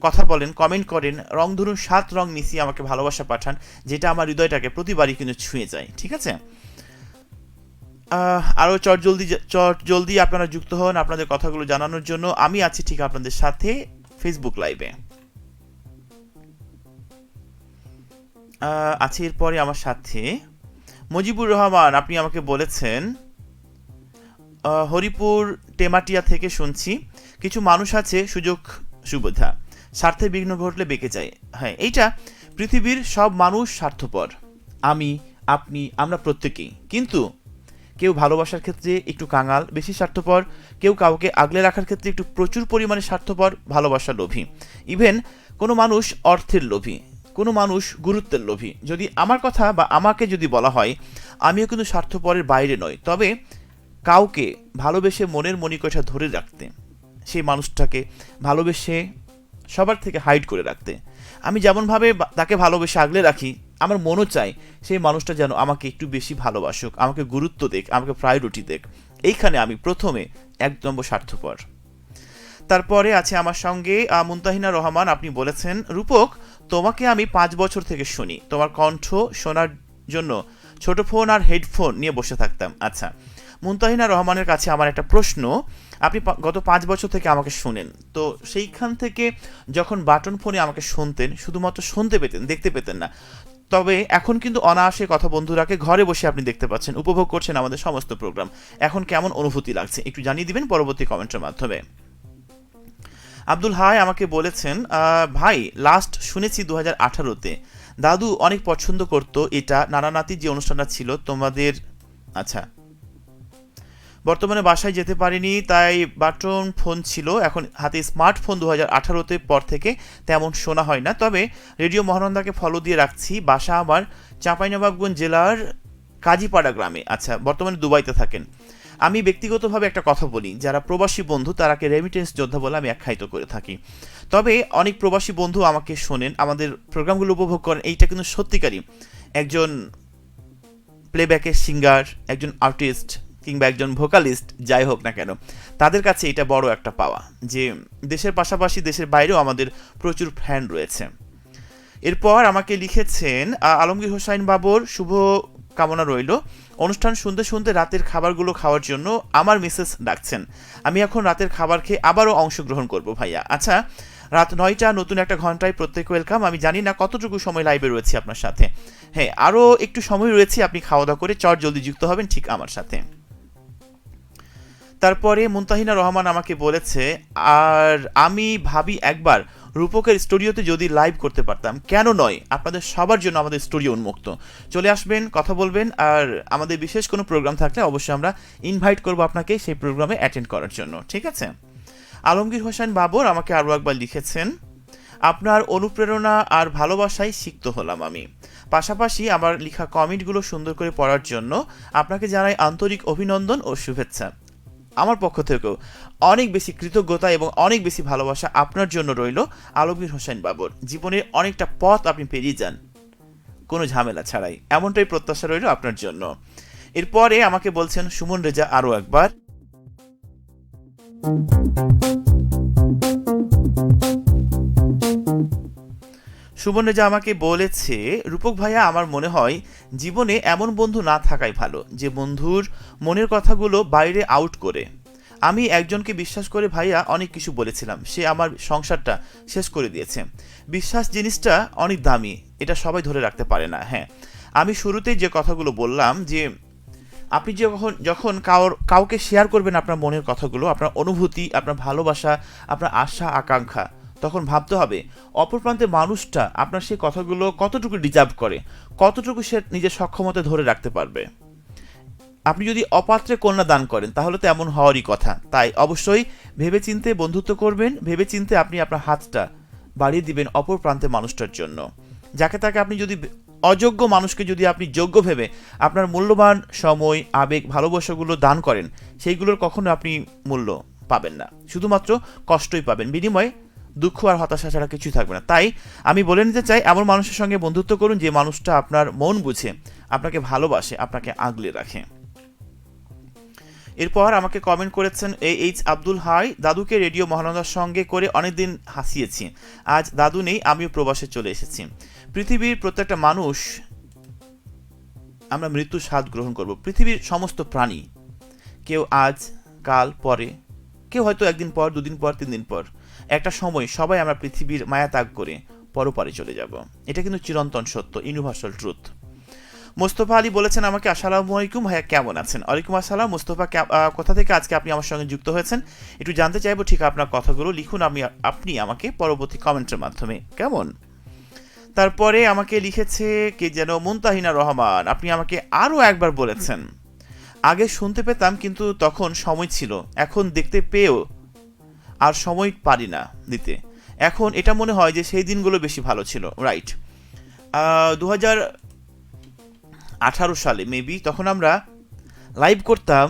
[SPEAKER 4] কথা বলেন, কমেন্ট করেন, রং ধরুন 7 রং মিশিয়ে আমাকে ভালোবাসা পাঠান, যেটা আমার হৃদয়টাকে প্রতিবারই কিন্তু ছুঁয়ে যায়, ঠিক আছে? আরও জলদি আপনারা যুক্ত হন আপনাদের কথাগুলো জানানোর জন্য। আমি আছি ঠিক আপনাদের সাথে ফেসবুক লাইভে আছে। এরপরে আমার সাথে মুজিবুর রহমান, আপনি আমাকে বলেছেন হরিপুর টেমাটিয়া থেকে শুনছি, কিছু মানুষ আছে সুযোগ সুবিধা, স্বার্থে বিঘ্ন ঘটলে বেঁকে যায়। হ্যাঁ, এইটা পৃথিবীর সব মানুষ স্বার্থপর, আমি, আপনি, আমরা প্রত্যেকেই। কিন্তু কেউ ভালোবাসার ক্ষেত্রে একটু কাঙাল, বেশি স্বার্থপর, কেউ কাউকে আগলে রাখার ক্ষেত্রে একটু প্রচুর পরিমাণে স্বার্থপর, ভালোবাসার লোভী, ইভেন কোনো মানুষ অর্থের লোভী। কোনো মানুষ গুরুত্বের লোভী। যদি আমার কথা বা আমাকে যদি বলা হয়, আমিও কিন্তু স্বার্থপরের বাইরে নয়, তবে কাউকে ভালোবেসে মনের মণিকোঠা ধরে রাখতে, সেই মানুষটাকে ভালোবেসে সবার থেকে হাইড করে রাখতে, আমি যেমনভাবে তাকে ভালোবেসে আগলে রাখি, আমার মনও চাই সেই মানুষটা যেন আমাকে একটু বেশি ভালোবাসুক, আমাকে গুরুত্ব দেখ, আমাকে প্রায়োরিটি দেখ। এইখানে আমি প্রথমে একদম স্বার্থপর। তারপরে আছে আমার সঙ্গে মুনতাহিনা রহমান, আপনি বলেছেন, রূপক তোমাকে আমি 5 বছর থেকে শুনি, তোমার কণ্ঠ শোনার জন্য ছোট ফোন আর হেডফোন নিয়ে বসে থাকতাম। আচ্ছা, মুনতাহিনা রহমানের কাছে আমার একটা প্রশ্ন, আপনি গত 5 বছর থেকে আমাকে শুনেন, তো সেইখান থেকে যখন বাটন ফোনে আমাকে শুনতেন, শুধুমাত্র শুনতে পেতেন, দেখতে পেতেন না, তবে এখন কিন্তু অনায়াসে কথা বন্ধুরাকে ঘরে বসে আপনি দেখতে পাচ্ছেন, উপভোগ করছেন আমাদের সমস্ত প্রোগ্রাম। এখন কেমন অনুভূতি লাগছে একটু জানিয়ে দিবেন পরবর্তী কমেন্টের মাধ্যমে। আব্দুল হাই আমাকে বলেছেন, ভাই লাস্ট শুনেছি 2018-তে, দাদু অনেক পছন্দ করতো এটা, নানানাতির যে অনুষ্ঠানটা ছিল তোমাদের। আচ্ছা, বর্তমানে বাসায় যেতে পারিনি, তাই বাটন ফোন ছিল, এখন হাতে স্মার্টফোন। 2018-তে পর থেকে তেমন শোনা হয় না, তবে রেডিও মহানন্দাকে ফলো দিয়ে রাখছি। বাসা আমার চাঁপাইনবাবগঞ্জ জেলার কাজীপাড়া গ্রামে। আচ্ছা, বর্তমানে দুবাইতে থাকেন। আমি ব্যক্তিগতভাবে একটা কথা বলি, যারা প্রবাসী বন্ধু তারাকে রেমিটেন্স যোদ্ধা বলে আমি আখ্যায়িত করে থাকি, তবে অনেক প্রবাসী বন্ধু আমাকে শোনেন, আমাদের প্রোগ্রামগুলো উপভোগ করেন, এইটা কিন্তু সত্যিকারই একজন প্লেব্যাকের সিঙ্গার, একজন আর্টিস্ট কিংবা একজন ভোকালিস্ট যাই হোক না কেন, তাদের কাছে এটা বড় একটা পাওয়া যে দেশের পাশাপাশি দেশের বাইরেও আমাদের প্রচুর ফ্যান রয়েছে। এরপর আমাকে লিখেছেন আলমগীর হোসাইন বাবর, শুভ কামনা রইল, অনুষ্ঠান শুনতে শুনতে রাতের খাবারগুলো খাওয়ার জন্য আমার মিসেস ডাকছেন, আমি এখন রাতের খাবার খেয়ে আবারও অংশগ্রহণ করব ভাইয়া। আচ্ছা, রাত 9টা, নতুন একটা ঘন্টায় প্রত্যেক ওয়েলকাম। আমি জানি না কতটুকু সময় লাইভে রয়েছে আপনার সাথে, হ্যাঁ আরও একটু সময় রয়েছে, আপনি খাওয়া দাওয়া করে চট জলদি যুক্ত হবেন ঠিক আমার সাথে। তারপরে মুনতাহিনা রহমান আমাকে বলেছে, আর আমি ভাবি একবার রূপকের স্টুডিওতে যদি লাইভ করতে পারতাম, কেন নয়, আপনাদের সবার জন্য আমাদের স্টুডিও উন্মুক্ত, চলে আসবেন, কথা বলবেন, আর আমাদের বিশেষ কোনো প্রোগ্রাম থাকলে অবশ্যই আমরা ইনভাইট করব আপনাকে সেই প্রোগ্রামে অ্যাটেন্ড করার জন্য, ঠিক আছে। আলমগীর হোসেন বাবর আমাকে আরও একবার লিখেছেন, আপনার অনুপ্রেরণা আর ভালোবাসায় সিক্ত হলাম আমি, পাশাপাশি আমার লেখা কমেন্টগুলো সুন্দর করে পড়ার জন্য আপনাকে জানাই আন্তরিক অভিনন্দন ও শুভেচ্ছা। আমার পক্ষ থেকেও অনেক বেশি কৃতজ্ঞতা এবং অনেক বেশি ভালোবাসা আপনার জন্য রইল আলমগীর হোসেন বাবর। জীবনের অনেকটা পথ আপনি পেরিয়ে যান কোনো ঝামেলা ছাড়াই, এমনটাই প্রত্যাশা রইল আপনার জন্য। এরপরে আমাকে বলছেন সুমন রেজা আরও একবার, সুমন রেজা আমাকে বলেছে, রূপক ভাইয়া আমার মনে হয় জীবনে এমন বন্ধু না থাকাই ভালো, যে বন্ধুর মনের কথাগুলো বাইরে আউট করে। আমি একজনকে বিশ্বাস করে ভাইয়া অনেক কিছু বলেছিলাম, সে আমার সংসারটা শেষ করে দিয়েছে। বিশ্বাস জিনিসটা অনেক দামি, এটা সবাই ধরে রাখতে পারে না। হ্যাঁ, আমি শুরুতেই যে কথাগুলো বললাম, যে আপনি যখন কাউকে শেয়ার করবেন আপনার মনের কথাগুলো, আপনার অনুভূতি, আপনার ভালোবাসা, আপনার আশা আকাঙ্ক্ষা, তখন ভাবতে হবে অপর প্রান্তে মানুষটা আপনার সেই কথাগুলো কতটুকু ডিজার্ভ করে, কতটুকু সে নিজের সক্ষমতা ধরে রাখতে পারবে। আপনি যদি অপাত্রে কন্যা দান করেন তাহলে তো এমন হওয়ারই কথা। তাই অবশ্যই ভেবেচিন্তে বন্ধুত্ব করবেন, ভেবেচিন্তে আপনি আপনার হাতটা বাড়িয়ে দিবেন অপর প্রান্তে মানুষটার জন্য। যাকে তাকে আপনি যদি অযোগ্য মানুষকে যদি আপনি যোগ্য ভেবে আপনার মূল্যবান সময়, আবেগ, ভালোবাসাগুলো দান করেন, সেইগুলোর কখনো আপনি মূল্য পাবেন না, শুধুমাত্র কষ্টই পাবেন, বিনিময়ে দুঃখ আর হতাশা ছাড়া কিছুই থাকবে না। তাই আমি বলে নিতে চাই, এমন মানুষের সঙ্গে বন্ধুত্ব করুন যে মানুষটা আপনার মন বুঝে, আপনাকে ভালোবাসে, আপনাকে আগলে রাখে। এরপর আমাকে কমেন্ট করেছেন এইচ আব্দুল হাই, দাদুকে রেডিও মহানন্দার সঙ্গে করে অনেকদিন হাসিয়েছি, আজ দাদু নেই, আমিও প্রবাসে চলে এসেছি। পৃথিবীর প্রত্যেকটা মানুষ আমরা মৃত্যুর স্বাদ গ্রহণ করব, পৃথিবীর সমস্ত প্রাণী, কেউ আজ, কাল, পরে, কেউ হয়তো একদিন পর, দুদিন পর, 3 দিন পর, একটা সময় সবাই আমরা পৃথিবীর মায়া ত্যাগ করে পরপারে চলে যাব। এটা কিন্তু চিরন্তন সত্য, ইউনিভার্সাল ট্রুথ। মোস্তফা আলী বলেছেন আমাকে, আসসালামু আলাইকুম ভাইয়া, কেমন আছেন? ওয়ালাইকুম আসসালাম। মোস্তফা, কোথা থেকে আজকে আপনি আমার সঙ্গে যুক্ত হয়েছেন একটু জানতে চাইবো। ঠিক আপনার কথাগুলো লিখুন আপনি আমাকে পরবর্তী কমেন্টের মাধ্যমে, কেমন? তারপরে আমাকে লিখেছে কে যেন, মুনতাহিনা রহমান, আপনি আমাকে আরও একবার বলেছেন, আগে শুনতে পেতাম কিন্তু তখন সময় ছিল, এখন দেখতে পেয়েও আর সময় পারি না দিতে, এখন এটা মনে হয় যে সেই দিনগুলো বেশি ভালো ছিল। রাইট, 2018 সালে মেবি, তখন আমরা লাইভ করতাম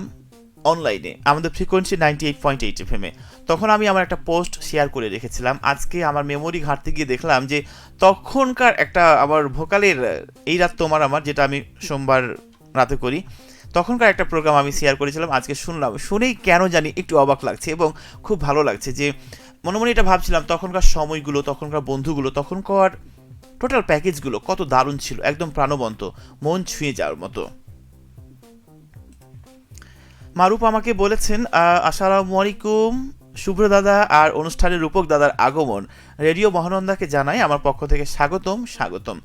[SPEAKER 4] অনলাইনে আমাদের ফ্রিকোয়েন্সি 98.8 FM-এ। তখন আমি আমার একটা পোস্ট শেয়ার করে রেখেছিলাম। আজকে আমার মেমোরি ঘাঁটতে গিয়ে দেখলাম যে তখনকার একটা আমার ভোকালের এই রাত তোমার আমার, যেটা আমি সোমবার রাতে করি, তখনকার একটা প্রোগ্রাম আমি শেয়ার করেছিলাম। আজকে শুনলাম, শুনেই কেন জানি একটু অবাক লাগছে এবং খুব ভালো লাগছে যে মনে মনে এটা ভাবছিলাম তখনকার সময়গুলো, তখনকার বন্ধুগুলো, তখনকার টোটাল প্যাকেজগুলো কত দারুণ ছিল, একদম প্রাণবন্ত, মন ছুঁয়ে যাওয়ার মতো। মারুপ আমাকে বলেছেন আসসালামু আলাইকুম শুভ্র দাদা আর অনুষ্ঠানের রূপক দাদার আগমন রেডিও মহানন্দাকে জানাই আমার পক্ষ থেকে স্বাগতম স্বাগতম।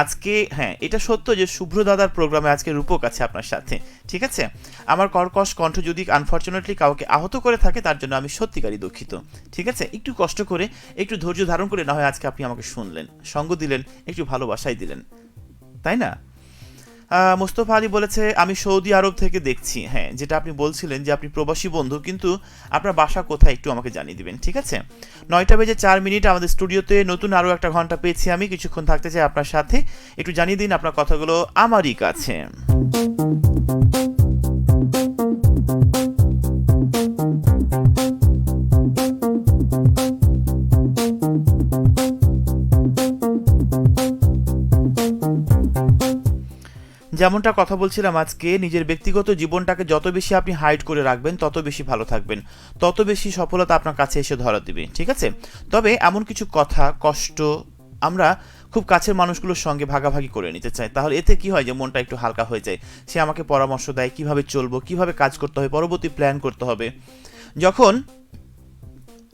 [SPEAKER 4] আজকে হ্যাঁ, এটা সত্য যে শুভ্র দাদার প্রোগ্রামে আজকে রূপক আছে আপনার সাথে, ঠিক আছে? আমার কর্কশ কণ্ঠ যদি আনফর্চুনেটলি কাউকে আহত করে থাকে তার জন্য আমি সত্যিকারই দুঃখিত, ঠিক আছে? একটু কষ্ট করে, একটু ধৈর্য ধারণ করে না হয় আজকে আপনি আমাকে শুনলেন, সঙ্গ দিলেন, একটু ভালোবাসাই দিলেন, তাই না? মোস্তফা আলী বলেছে আমি সৌদি আরব থেকে দেখছি। হ্যাঁ, যেটা আপনি বলছিলেন যে আপনি প্রবাসী বন্ধু, কিন্তু আপনার বাসা কোথায় একটু আমাকে জানিয়ে দিবেন, ঠিক আছে? 9:04 আমাদের স্টুডিওতে নতুন আরও একটা ঘন্টা পেয়েছি আমি, কিছুক্ষণ থাকতে চাই আপনার সাথে। একটু জানিয়ে দিন আপনার কথাগুলো আমারই কাছে। যেমনটা কথা বলছিলাম, আজকে নিজের ব্যক্তিগত জীবনটাকে যত বেশি আপনি হাইড করে রাখবেন তত বেশি ভালো থাকবেন, তত বেশি সফলতা আপনার কাছে এসে ধরা দিবে, ঠিক আছে? তবে এমন কিছু কথা, কষ্ট আমরা খুব কাছের মানুষগুলোর সঙ্গে ভাগাভাগি করে নিতে চাই। তাহলে এতে কি হয় যে মনটা একটু হালকা হয়ে যায়। সে আমাকে পরামর্শ দেয় কিভাবে চলবো, কিভাবে কাজ করতে হবে, পরবর্তী প্ল্যান করতে হবে। যখন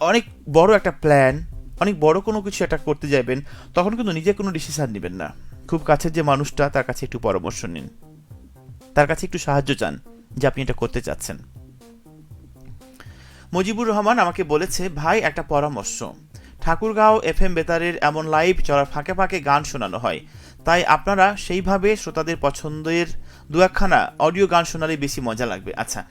[SPEAKER 4] অনেক বড় একটা প্ল্যান, অনেক বড় কোনো কিছু একটা করতে যাবেন, তখন কিন্তু নিজে কোনো ডিসিশন নেবেন না। খুব কাছের যে মানুষটা তার কাছে একটু পরামর্শ নিন, তার কাছে একটু সাহায্য চান যে আপনি এটা করতে চাচ্ছেন। মুজিবুর রহমান আমাকে বলেছে ভাই একটা পরামর্শ, ঠাকুরগাঁও FM বেতারের এমন লাইভ চলার ফাঁকে ফাঁকে গান শোনানো হয়, তাই আপনারা সেইভাবে শ্রোতাদের পছন্দের দু একখানা অডিও গান শোনালে বেশি মজা লাগবে। আচ্ছা,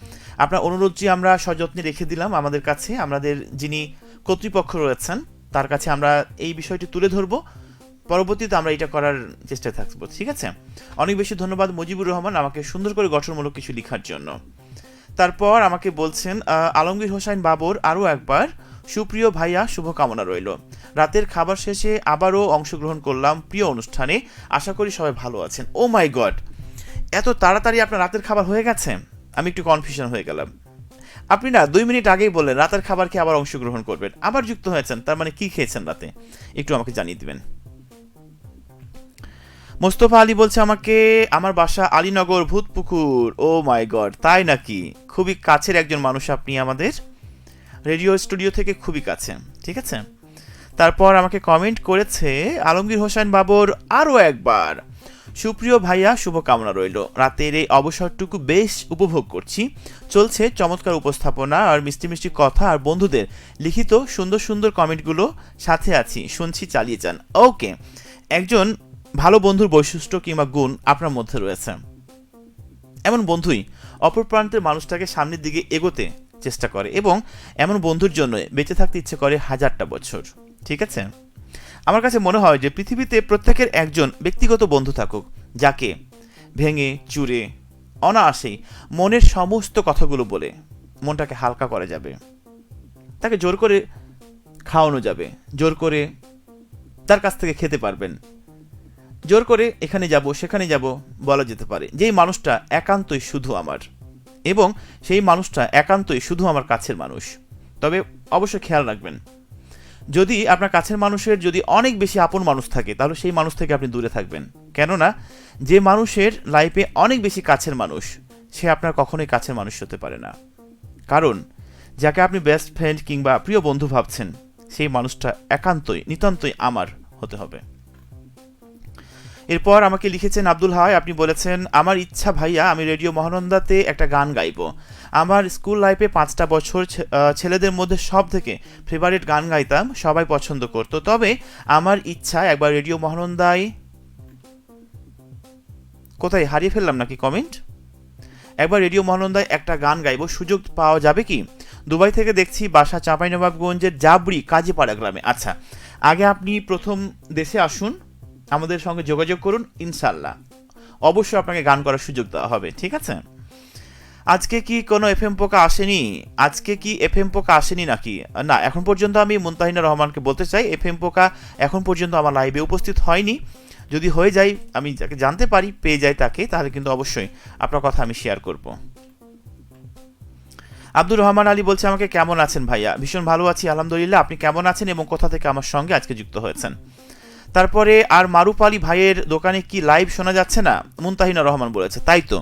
[SPEAKER 4] আপনার অনুরোধটি আমরা সযত্নে রেখে দিলাম আমাদের কাছে, আমাদের যিনি কর্তৃপক্ষ রয়েছেন তার কাছে আমরা এই বিষয়টি তুলে ধরবো, পরবর্তীতে আমরা এটা করার চেষ্টায় থাকবো, ঠিক আছে? অনেক বেশি ধন্যবাদ মুজিবুর রহমান আমাকে সুন্দর করে গঠনমূলক কিছু লেখার জন্য। তারপর আমাকে বলছেন আলমগীর হোসেন বাবর আরও একবার সুপ্রিয় ভাইয়া শুভকামনা রইল। রাতের খাবার শেষে আবারও অংশগ্রহণ করলাম প্রিয় অনুষ্ঠানে, আশা করি সবাই ভালো আছেন। ও মাই গড, এত তাড়াতাড়ি আপনার রাতের খাবার হয়ে গেছে? আমি একটু কনফিউশন হয়ে গেলাম। আপনি না 2 মিনিট আগেই বললেন রাতের খাবার খেয়ে আবার অংশগ্রহণ করবেন, আবার যুক্ত হয়েছেন, তার মানে কি খেয়েছেন রাতে একটু আমাকে জানিয়ে দিবেন। মোস্তফা আলী বলছে আমাকে আমার বাসা আলীনগর ভূতপুকুর। ও মাই গড, তাই নাকি? খুবই কাছের একজন মানুষ আপনি আমাদের রেডিও স্টুডিও থেকে, খুবই কাছে, ঠিক আছে? তারপর আমাকে কমেন্ট করেছে আলমগীর হোসেন বাবর আরও একবার সুপ্রিয় ভাইয়া শুভকামনা রইল, রাতের এই অবসরটুকু বেশ উপভোগ করছি, চলছে চমৎকার উপস্থাপনা আর মিষ্টি মিষ্টি কথা আর বন্ধুদের লিখিত সুন্দর সুন্দর কমেন্টগুলো, সাথে আছি, শুনছি, চালিয়ে যান। ওকে, একজন ভালো বন্ধুর বৈশিষ্ট্য কিংবা গুণ আপনার মধ্যে রয়েছে, এমন বন্ধুই অপর প্রান্তের মানুষটাকে সামনের দিকে এগোতে চেষ্টা করে এবং এমন বন্ধুর জন্য বেঁচে থাকতে ইচ্ছে করে 1000টা বছর, ঠিক আছে? আমার কাছে মনে হয় যে পৃথিবীতে প্রত্যেকের একজন ব্যক্তিগত বন্ধু থাকুক, যাকে ভেঙে চুরে অনায়াসেই মনের সমস্ত কথাগুলো বলে মনটাকে হালকা করা যাবে, তাকে জোর করে খাওয়ানো যাবে, জোর করে তার কাছ থেকে খেতে পারবেন, জোর করে এখানে যাব সেখানে যাব বলা যেতে পারে। যেই মানুষটা একান্তই শুধু আমার, এবং সেই মানুষটা একান্তই শুধু আমার কাছের মানুষ। তবে অবশ্যই খেয়াল রাখবেন, যদি আপনার কাছের মানুষের যদি অনেক বেশি আপন মানুষ থাকে তাহলে সেই মানুষ থেকে আপনি দূরে থাকবেন, কেননা যে মানুষের লাইফে অনেক বেশি কাছের মানুষ সে আপনার কখনোই কাছের মানুষ হতে পারে না, কারণ যাকে আপনি বেস্ট ফ্রেন্ড কিংবা প্রিয় বন্ধু ভাবছেন সেই মানুষটা একান্তই নিতান্তই আমার হতে হবে। এরপর আমাকে লিখেছেন আব্দুল হাই, আপনি বলেছেন আমার ইচ্ছা ভাইয়া আমি রেডিও মহানন্দাতে একটা গান গাইবো। আমার স্কুল লাইফে 5টা বছর ছেলেদের মধ্যে সব থেকে ফেভারিট গান গাইতাম, সবাই পছন্দ করতো, তবে আমার ইচ্ছা একবার রেডিও মহানন্দায়, কোথায় হারিয়ে ফেললাম নাকি কমেন্ট, একবার রেডিও মহানন্দায় একটা গান গাইবো, সুযোগ পাওয়া যাবে কি? দুবাই থেকে দেখছি, বাসা চাঁপাইনবাবগঞ্জের জাবরি কাজীপাড়া গ্রামে। আচ্ছা, আগে আপনি প্রথম দেশে আসুন, আমাদের সঙ্গে যোগাযোগ করুন, ইনশাল্লাহ অবশ্যই আপনাকে গান করার সুযোগ দেওয়া হবে, ঠিক আছে? আজকে কি কোনো এফএম পোকা আসেনি? আজকে কি এফএম পোকা আসেনি নাকি? না, এখন পর্যন্ত আমি মুনতাহিনা রহমানকে বলতে চাই এফএম পোকা এখন পর্যন্ত আমার লাইভে উপস্থিত হয়নি। যদি হয়ে যায়, আমি যাকে জানতে পারি, পেয়ে যাই তাকে, তাহলে কিন্তু অবশ্যই আপনার কথা আমি শেয়ার করব। আব্দুর রহমান আলী বলছে আমাকে কেমন আছেন ভাইয়া? ভীষণ ভালো আছি আলহামদুলিল্লাহ। আপনি কেমন আছেন এবং কোথা থেকে আমার সঙ্গে আজকে যুক্ত হয়েছেন? তারপরে আর মারুফ আলী ভাইয়ের দোকানে কি লাইভ শোনা যাচ্ছে না? মুনতাহিনা রহমান বলেছে, তাই তো।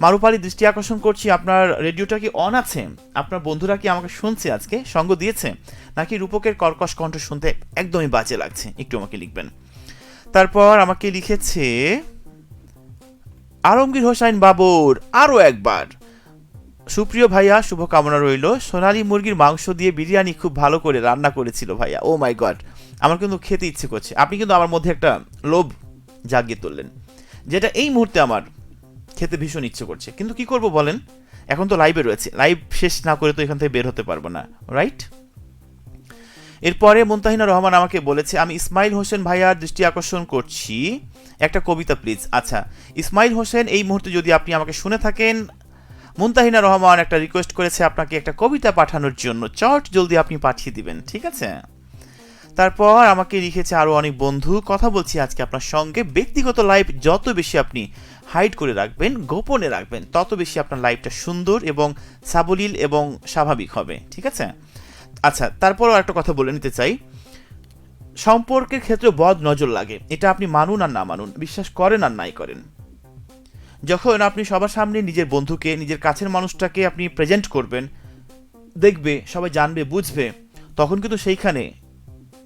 [SPEAKER 4] মারুফ আলী, দৃষ্টি আকর্ষণ করছি, আপনার রেডিওটা কি অন আছে? আপনার বন্ধুরা কি আমাকে শুনছে, আজকে সঙ্গ দিয়েছে, নাকি রূপকের কর্কশ কণ্ঠ শুনতে একদমই বাজে লাগছে? একটু আমাকে লিখবেন। তারপর আমাকে লিখেছে আলমগীর হোসাইন বাবুর আরও একবার সুপ্রিয় ভাইয়া, শুভকামনা রইল। সোনালী মুরগির মাংস দিয়ে বিরিয়ানি খুব ভালো করে রান্না করেছিল ভাইয়া। ও মাই গড, আমার কিন্তু খেতে ইচ্ছে করছে। আপনি কিন্তু আমার মধ্যে একটা লোভ জাগিয়ে তুললেন, যেটা এই মুহূর্তে আমার খেতে ভীষণ ইচ্ছে করছে, কিন্তু কি করব বলেন? এখন তো লাইভে রয়েছে, লাইভ শেষ না করে তো এখান থেকে বের হতে পারবো না, রাইট? এরপরে মুনতাহিনা রহমান আমাকে বলেছে আমি ইসমাইল হোসেন ভাইয়ার দৃষ্টি আকর্ষণ করছি, একটা কবিতা প্লিজ। আচ্ছা ইসমাইল হোসেন, এই মুহূর্তে যদি আপনি আমাকে শুনে থাকেন, মুনতাহিনা রহমান একটা রিকোয়েস্ট করেছে আপনাকে একটা কবিতা পাঠানোর জন্য, চট জলদি আপনি পাঠিয়ে দিবেন, ঠিক আছে? তারপর আমাকে লিখেছে আরও অনেক বন্ধু, কথা বলছি আজকে আপনার সঙ্গে। ব্যক্তিগত লাইভ যত বেশি আপনি হাইড করে রাখবেন, গোপনে রাখবেন, তত বেশি আপনার লাইভটা সুন্দর এবং সাবলীল এবং স্বাভাবিক হবে, ঠিক আছে? আচ্ছা, তারপরও একটা কথা বলে নিতে চাই, সম্পর্কের ক্ষেত্রে বদ নজর লাগে, এটা আপনি মানুন আর না মানুন, বিশ্বাস করেন আর নাই করেন। যখন আপনি সবার সামনে নিজের বন্ধুকে, নিজের কাছের মানুষটাকে আপনি প্রেজেন্ট করবেন, দেখবে, সবাই জানবে, বুঝবে, তখন কিন্তু সেইখানে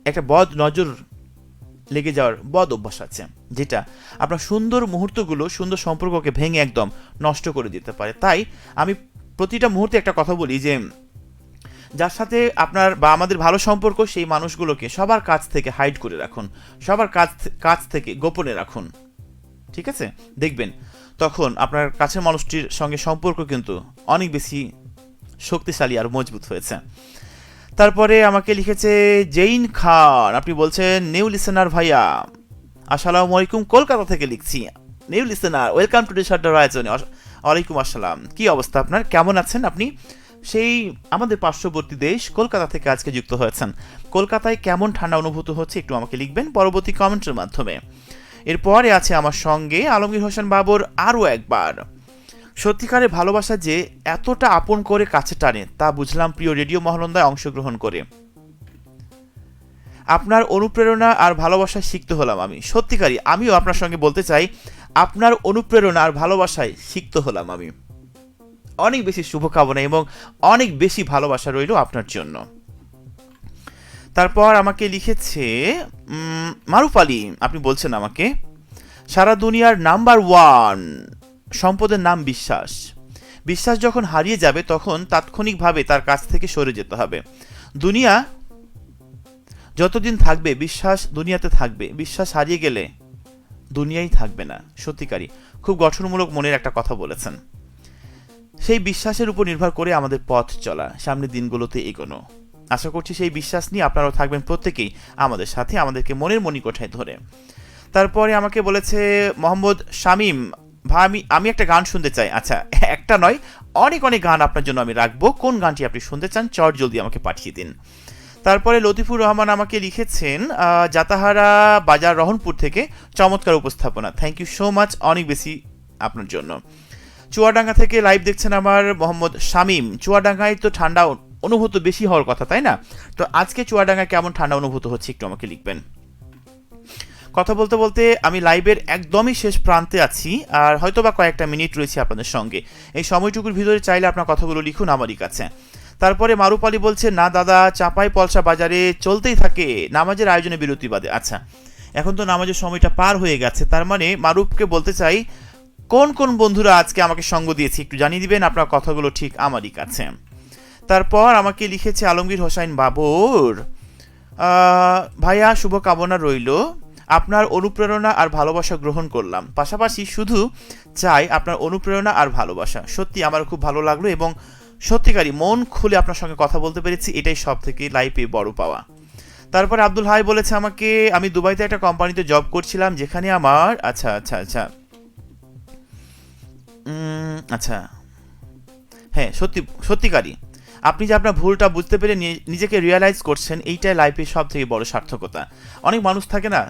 [SPEAKER 4] একটা বদ নজর লেগে যাওয়ার বদ অভ্যাস আছে, যেটা আপনার সুন্দর মুহূর্তগুলো, সুন্দর সম্পর্ককে ভেঙে একদম নষ্ট করে দিতে পারে। তাই আমি প্রতিটা মুহূর্তে একটা কথা বলি যে যার সাথে আপনার বা আমাদের ভালো সম্পর্ক, সেই মানুষগুলোকে সবার কাছ থেকে হাইড করে রাখুন, সবার কাছ থেকে গোপনে রাখুন, ঠিক আছে? দেখবেন তখন আপনার কাছের মানুষটির সঙ্গে সম্পর্ক কিন্তু অনেক বেশি শক্তিশালী আর মজবুত হয়েছে। তারপরে আমাকে লিখেছে জেইন খান, আপনি বলছেন নিউ লিসেনার ভাইয়া, আসসালামু আলাইকুম, কলকাতা থেকে লিখছি। নিউ লিসেনার, ওয়েলকাম টু ডিসার্টার আয়োজনে। ওয়ালাইকুম আসসালাম, কি অবস্থা আপনার, কেমন আছেন আপনি? সেই আমাদের পার্শ্ববর্তী দেশ কলকাতা থেকে আজকে যুক্ত হয়েছেন। কলকাতায় কেমন ঠান্ডা অনুভূত হচ্ছে একটু আমাকে লিখবেন পরবর্তী কমেন্টের মাধ্যমে। এরপরে আছে আমার সঙ্গে আলমগীর হোসেন বাবুর আরও একবার, সত্যিকারের ভালোবাসা যে এতটা আপন করে কাছে টানে তা বুঝলাম প্রিয় রেডিও মহলন্দায় অংশগ্রহণ করে। আপনার অনুপ্রেরণা আর ভালোবাসায় সিক্ত হলাম আমি, সত্যিকারই আমিও আপনার সঙ্গে বলতে চাই, আপনার অনুপ্রেরণা আর ভালোবাসায় সিক্ত হলাম আমি। অনেক বেশি শুভকামনা এবং অনেক বেশি ভালোবাসা রইল আপনার জন্য। তারপর আমাকে লিখেছে মারুফ আলী, আপনি বলছেন আমাকে সারা দুনিয়ার নাম্বার 1 সম্পদের নাম বিশ্বাস। বিশ্বাস যখন হারিয়ে যাবে তখন তাৎক্ষণিকভাবে তার কাছ থেকে সরে যেতে হবে। দুনিয়া যতদিন থাকবে বিশ্বাস দুনিয়াতে থাকবে, বিশ্বাস হারিয়ে গেলে দুনিয়াই থাকবে না। সত্যিকারই খুব গঠনমূলক মনের একটা কথা বলেছেন। সেই বিশ্বাসের উপর নির্ভর করে আমাদের পথ চলা, সামনের দিনগুলোতে এগোনো। আশা করছি সেই বিশ্বাস নিয়ে আপনারাও থাকবেন প্রত্যেকেই আমাদের সাথে, আমাদেরকে মনের মণিকোঠায় ধরে। তারপরে আমাকে বলেছে মোহাম্মদ শামীম, ভাই আমি একটা গান শুনতে চাই। আচ্ছা, একটা নয়, অনেক অনেক গান আপনার জন্য আমি রাখবো, কোন গানটি আপনি শুনতে চান চট জলদি আমাকে পাঠিয়ে দিন। তারপরে লতিফুর রহমান আমাকে লিখেছেন জাতাহারা বাজার রহনপুর থেকে, চমৎকার উপস্থাপনা, থ্যাংক ইউ সো মাচ, অনেক বেশি আপনার জন্য। চুয়াডাঙ্গা থেকে লাইভ দেখছেন আমার মোহাম্মদ শামীম। চুয়াডাঙ্গায় তো ঠান্ডা অনুভূত বেশি হওয়ার কথা, তাই না? তো আজকে চুয়াডাঙ্গায় কেমন ঠান্ডা অনুভূত হচ্ছে একটু আমাকে লিখবেন। কথা বলতে বলতে আমি লাইভের একদমই শেষ প্রান্তে আছি, আর হয়তো বা কয়েকটা মিনিট রয়েছে আপনাদের সঙ্গে। এই সময়টুকুর ভিতরে চাইলে আপনার কথাগুলো লিখুন আমারই কাছে। তারপরে মারুফ আলী বলছে না দাদা, চাপাই পলসা বাজারে চলতেই থাকে, নামাজের আয়োজনে বিরতি বাদে। আচ্ছা, এখন তো নামাজের সময়টা পার হয়ে গেছে, তার মানে মারুফকে বলতে চাই কোন কোন বন্ধুরা আজকে আমাকে সঙ্গ দিয়েছে একটু জানিয়ে দিবেন, আপনার কথাগুলো ঠিক আমারই কাছে। তারপর আমাকে লিখেছে আলমগীর হোসাইন বাবুর, ভাইয়া শুভকামনা রইল, আপনার অনুপ্রেরণা আর ভালোবাসা গ্রহণ করলাম, পাশাপাশি শুধু চাই আপনার অনুপ্রেরণা আর ভালোবাসা। সত্যি আমার খুব ভালো লাগলো এবং সত্যিকারই মন খুলে আপনার সঙ্গে কথা বলতে পেরেছি, এটাই সব থেকে লাইফে বড় পাওয়া। তারপরে আব্দুল হাই বলেছে আমাকে, আমি দুবাইতে একটা কোম্পানিতে জব করছিলাম যেখানে আমার আচ্ছা আচ্ছা আচ্ছা আচ্ছা হ্যাঁ সত্যিকারই আপনি যে আপনার ভুলটা বুঝতে পেরে নিজেকে রিয়েলাইজ করছেন, এইটাই লাইফের সব থেকে বড় সার্থকতা। অনেক মানুষ থাকে না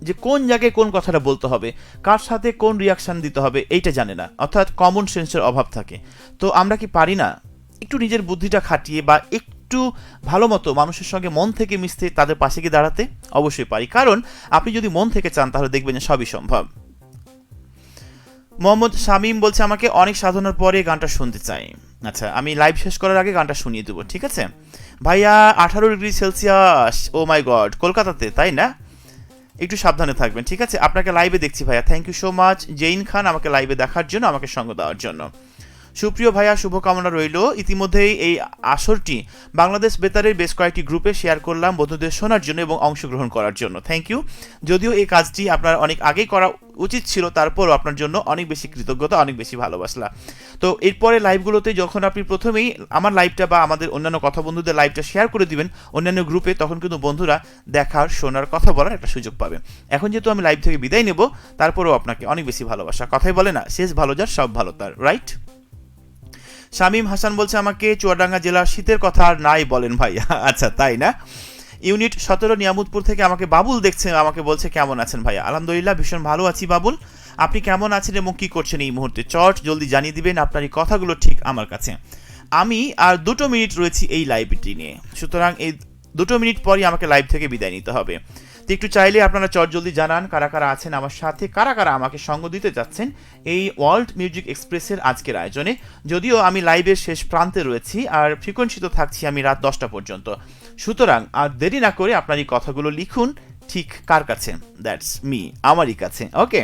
[SPEAKER 4] যে কোন জায়গায় কোন কথাটা বলতে হবে, কার সাথে কোন রিয়াকশন দিতে হবে এইটা জানে না, অর্থাৎ কমন সেন্সের অভাব থাকে। তো আমরা কি পারি না একটু নিজের বুদ্ধিটা খাটিয়ে বা একটু ভালো মতো মানুষের সঙ্গে মন থেকে মিশতে, তাদের পাশে গিয়ে দাঁড়াতে? অবশ্যই পারি, কারণ আপনি যদি মন থেকে চান তাহলে দেখবেন যে সবই সম্ভব। মোহাম্মদ শামীম বলছে আমাকে, অনেক সাধনার পরে গানটা শুনতে চাই। আচ্ছা, আমি লাইভ শেষ করার আগে গানটা শুনিয়ে দেবো, ঠিক আছে ভাইয়া? 18°C, ও মাই গড, কলকাতাতে, তাই না? একটু সাবধানে থাকবেন, ঠিক আছে? আপনাকে লাইভে দেখছি ভাইয়া, thank you so much Zain Khan আমাকে লাইভে দেখার জন্য, আমাকে সঙ্গ দেওয়ার জন্য। সুপ্রিয় ভাইয়া, শুভকামনা রইল। ইতিমধ্যেই এই আসরটি বাংলাদেশ বেতারের বেশ কয়েকটি গ্রুপে শেয়ার করলাম বন্ধুদের শোনার জন্য এবং অংশগ্রহণ করার জন্য, থ্যাংক ইউ। যদিও এই কাজটি আপনার অনেক আগেই করা উচিত ছিল, তারপরও আপনার জন্য অনেক বেশি কৃতজ্ঞতা, অনেক বেশি ভালোবাসা। তো এরপরে লাইভগুলোতে যখন আপনি প্রথমেই আমার লাইভটা বা আমাদের অন্যান্য কথা বন্ধুদের লাইভটা শেয়ার করে দিবেন অন্যান্য গ্রুপে, তখন কিন্তু বন্ধুরা দেখার, শোনার, কথা বলার একটা সুযোগ পাবে। এখন যেহেতু আমি লাইভ থেকে বিদায় নেব, তারপরেও আপনাকে অনেক বেশি ভালোবাসা। কথাই বলে না, শেষ ভালো যার সব ভালো তার, রাইট? শামীম হাসান বলছে আমাকে, চুয়াডাঙ্গা জেলার শীতের কথা আর নাই বলেন ভাইয়া। আচ্ছা, তাই না? ইউনিট 17 নিয়ামতপুর থেকে আমাকে বাবুল দেখছে, আমাকে বলছে কেমন আছেন ভাইয়া? আলহামদুলিল্লাহ ভীষণ ভালো আছি বাবুল, আপনি কেমন আছেন এবং কি করছেন এই মুহূর্তে? চট জলদি জানিয়ে দিবেন, আপনার এই কথাগুলো ঠিক আমার কাছে। আমি আর 2 মিনিট রয়েছি এই লাইভটি নিয়ে, সুতরাং এই 2 মিনিট পরই আমাকে লাইভ থেকে বিদায় নিতে হবে। তো একটু চাইলে আপনারা চট জলদি জানান কারা কারা আছেন আমার সাথে, কারা কারা আমাকে সঙ্গ দিতে যাচ্ছেন এই ওয়ার্ল্ড মিউজিক এক্সপ্রেসের আজকের আয়োজনে। যদিও আমি লাইভের শেষ প্রান্তে রয়েছি আর ফ্রিকোয়েন্সিতে থাকছি আমি রাত 10টা পর্যন্ত, সুতরাং আর দেরি না করে আপনার এই কথাগুলো লিখুন ঠিক কার কাছে? দ্যাটস মি, আমারই কাছে। ওকে,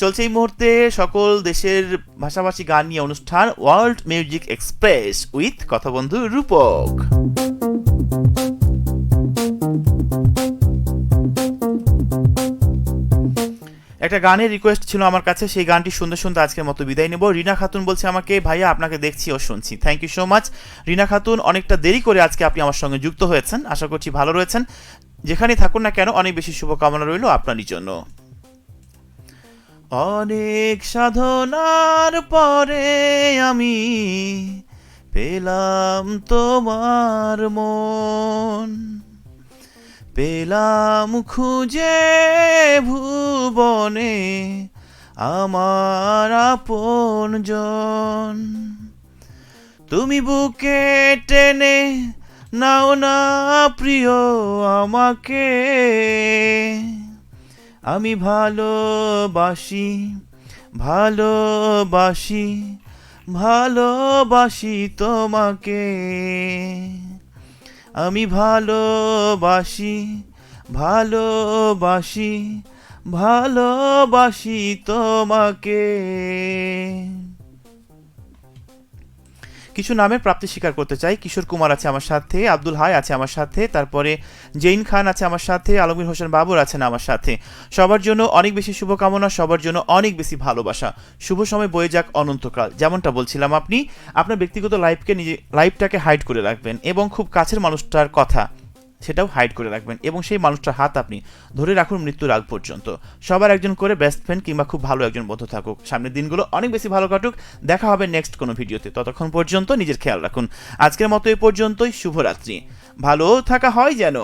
[SPEAKER 4] চলছে এই মুহূর্তে সকল দেশের ভাষাভাষী গান নিয়ে অনুষ্ঠান ওয়ার্ল্ড মিউজিক এক্সপ্রেস উইথ কথা বন্ধু রূপক। একটা গানের রিকোয়েস্ট ছিল আমার কাছে, সেই গানটি শুনতে শুনতে আজকের মতো বিদায় নেব। রিনা খাতুন বলছে আমাকে, ভাইয়া আপনাকে দেখছি ও শুনছি, থ্যাংক ইউ সো মাচ রিনা খাতুন। অনেকটা দেরি করে আজকে আপনি আমার সঙ্গে যুক্ত হয়েছেন, আশা করছি ভালো রয়েছেন। যেখানে থাকুন না কেন, অনেক বেশি শুভকামনা রইল আপনারই জন্য। অনেক সাধনার পরে আমি পেলাম তোমার মন, পেলাম খুঁজে ভুবনে আমার আপনজন। তুমি বুকে টেনে নাও না প্রিয় আমাকে, আমি ভালোবাসি ভালোবাসি ভালোবাসি তোমাকে, আমি ভালোবাসি ভালোবাসি ভালোবাসি তোমাকে। কিছু নামের প্রাপ্তি স্বীকার করতে চাই। কিশোর কুমার আছে আমার সাথে, আব্দুল হাই আছে আমার সাথে, তারপরে জেইন খান আছে আমার সাথে, আলমগীর হোসেন বাবুর আছেন আমার সাথে। সবার জন্য অনেক বেশি শুভকামনা, সবার জন্য অনেক বেশি ভালোবাসা। শুভ সময় বয়ে যাক অনন্তকাল। যেমনটা বলছিলাম, আপনি আপনার ব্যক্তিগত লাইফটাকে হাইড করে রাখবেন এবং খুব কাছের মানুষটার কথা সেটাও হাইড করে রাখবেন এবং সেই মানুষটার হাত আপনি ধরে রাখুন মৃত্যুর আগ পর্যন্ত। সবার একজন করে বেস্ট ফ্রেন্ড কিংবা খুব ভালো একজন বন্ধু থাকুক। সামনের দিনগুলো অনেক বেশি ভালো কাটুক। দেখা হবে নেক্সট কোনো ভিডিওতে, ততক্ষণ পর্যন্ত নিজের খেয়াল রাখুন। আজকের মতো এই পর্যন্তই, শুভরাত্রি। ভালো থাকা হয় যেন।